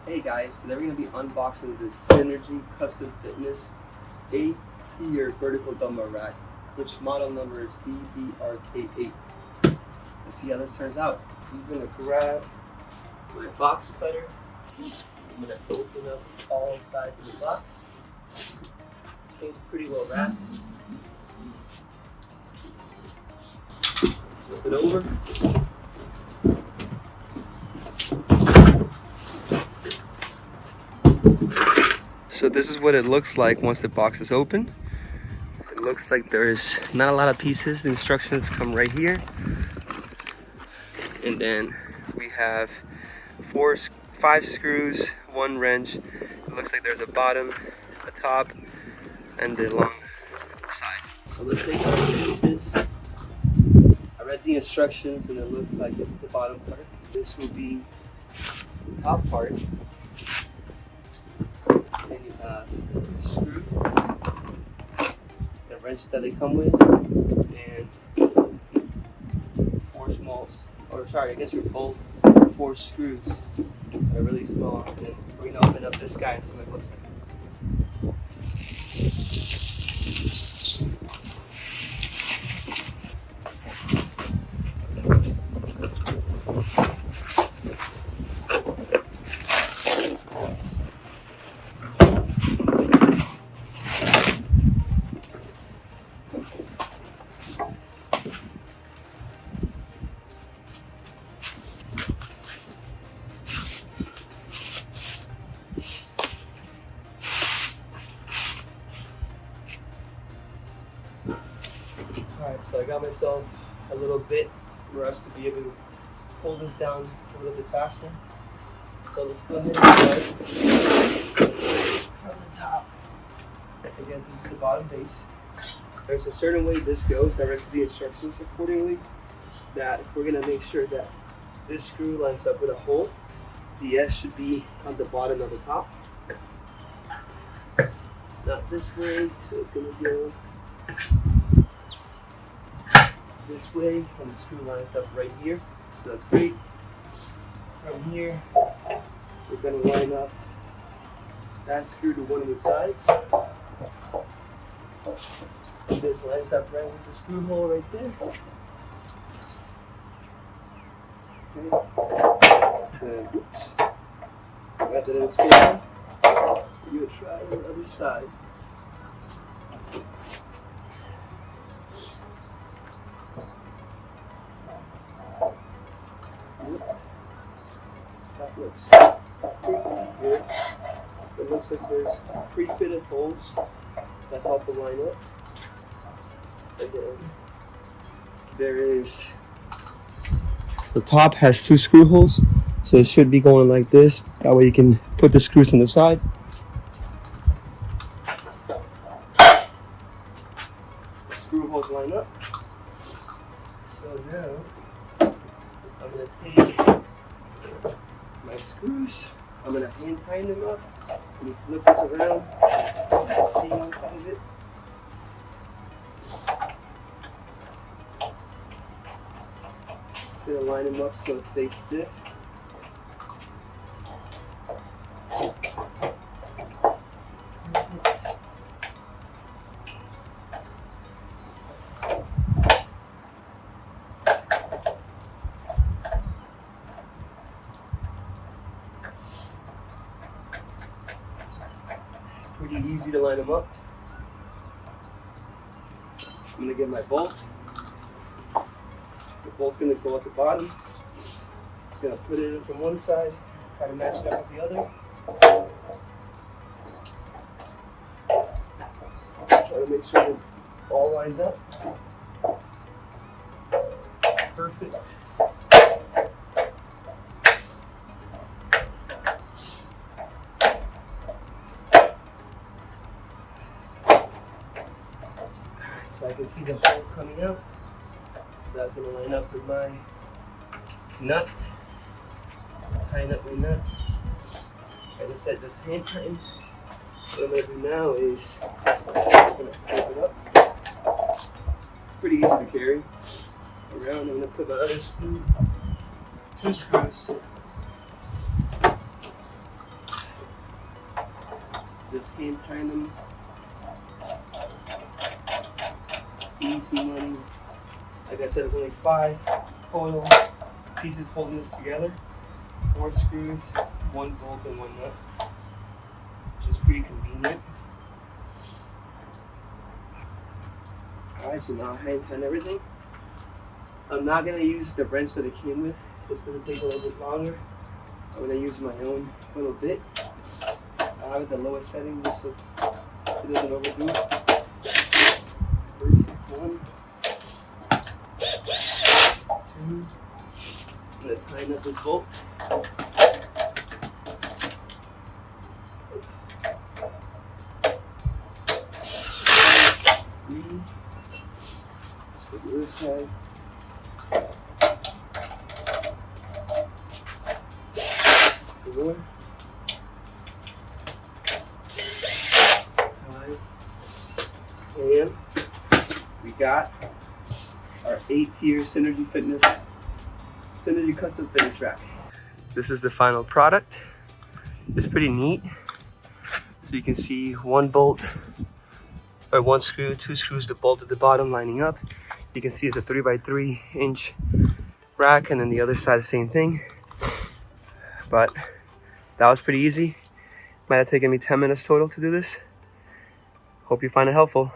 Hey guys, today we're going to be unboxing this Synergy Custom Fitness 8-tier vertical dumbbell rack, which model number is DBRK8. Let's see how this turns out. I'm going to grab my box cutter. I'm going to open up all sides of the box. It's pretty well wrapped. Flip it over. So this is what it looks like once the box is open. It looks like there's not a lot of pieces. The instructions come right here. And then we have 5 screws, 1 wrench. It looks like there's a bottom, a top, and the long side. So let's take out the pieces. I read the instructions and it looks like this is the bottom part. This will be the top part. Then you have the screw, the wrench that they come with, and 4 screws that are really small. And then we're going to open up this guy and see what it looks like. Alright, so I got myself a little bit for us to be able to pull this down a little bit faster. So let's go ahead and start from the top. I guess this is the bottom base. There's a certain way this goes. I read the instructions accordingly that if we're going to make sure that this screw lines up with a hole, the S should be on the bottom of the top. Not this way, so it's going to go this way, and the screw lines up right here, so that's great. From here, we're going to line up that screw to one of the sides. And this lines up right with the screw hole right there. Okay. And oops, got that in screw hole. We're going to try on the other side. That looks pretty good. It looks like there's pre-fitted holes that help it line up. And then there is, the top has 2 screw holes, so it should be going like this. That way you can put the screws on the side. The screw holes line up. So now I'm going to take my screws, I'm going to hand tighten them up. Let me flip this around and see one side of it. Going to line them up so it stays stiff. Perfect. Pretty easy to line them up. I'm going to get my bolt. The bolt's going to go at the bottom. It's going to put it in from one side, try to match it up with the other. Try to make sure they're all lined up. Perfect. So I can see the hole coming out. So that's going to line up with my nut. Tighten up my nut. Like I said, just hand tighten. What I'm going to do now is I'm going to flip it up. It's pretty easy to carry around. I'm going to put my other two screws just hand tying them. Easy money. Like I said, there's only 5 total pieces holding this together. 4 screws, 1 bolt, and 1 nut. Which is pretty convenient. Alright, so now I hand tighten everything. I'm not going to use the wrench that it came with, so it's going to take a little bit longer. I'm going to use my own little bit. I have it at the lowest setting just so it doesn't overdo it. Perfect. 1, 2. I'm going to tighten up this bolt. 3. Let's go to this side. 4. 5. And we got our 8-tier Synergy Custom Fitness Rack. This is the final product. It's pretty neat. So you can see 1 bolt, or 1 screw, 2 screws to bolt at the bottom lining up. You can see it's a 3x3 inch rack, and then the other side the same thing. But that was pretty easy. Might have taken me 10 minutes total to do this. Hope you find it helpful.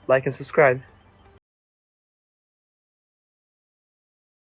Like and subscribe.